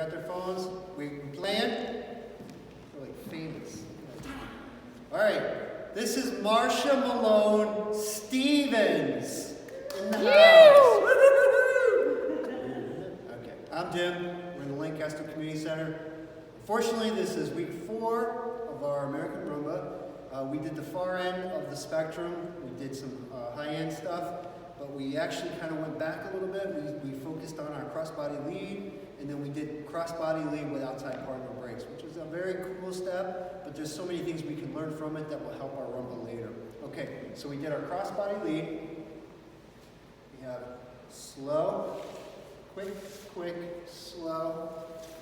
got their phones. We playing. We're like famous. All right. This is Marcia Malone Stevens in the house. Okay. I'm Jim. We're in the Lancaster Community Center. Unfortunately, this is week 4 of our American Rumba. We did the far end of the spectrum. We did some high-end stuff, but we actually kind of went back a little bit. We focused on our crossbody lead, and then we did crossbody lead with outside partner breaks, which was a very cool step, but there's so many things we can learn from it that will help our rumba later. Okay, so we did our crossbody lead. We have slow, quick, quick, slow,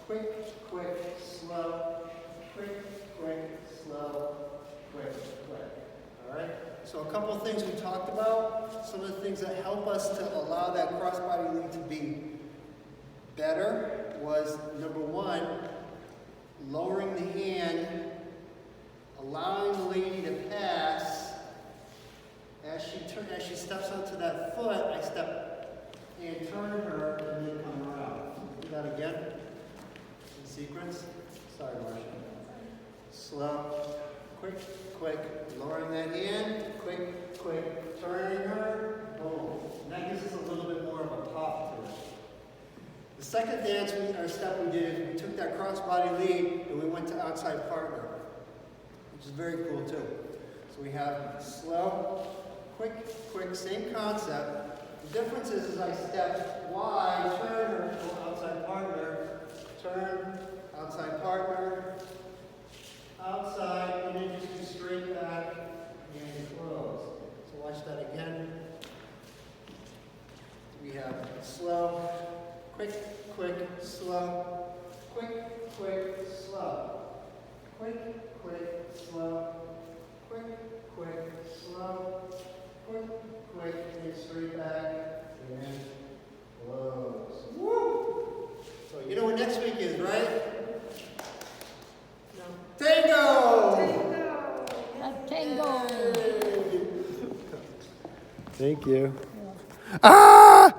quick, quick, slow, quick, quick, slow, quick, quick. All right? So a couple of things we talked about. Some of the things that help us to allow that crossbody lead to be better was, number 1, lowering the hand, allowing the lady to pass. As she steps onto that foot, I step and turn her and then come around. Do that again. In sequence. Sorry, Marcia. Slow, quick, quick, lowering that hand, quick, quick, turning her, boom. And that gives us a little bit more of a pop to it. The second dance or step we did is we took that crossbody lead and we went to outside partner, which is very cool too. So we have slow, quick, quick, same concept. The difference is I step wide, turn her, go outside partner, turn, outside partner, outside, and then just go straight back and close. So watch that again. We have slow, quick, quick, slow, quick, quick, slow, quick, quick, slow, quick, quick, slow, quick, quick, and straight back and close. Woo! So you know what next week is, right? Tango! Tango! Thank you. Ah!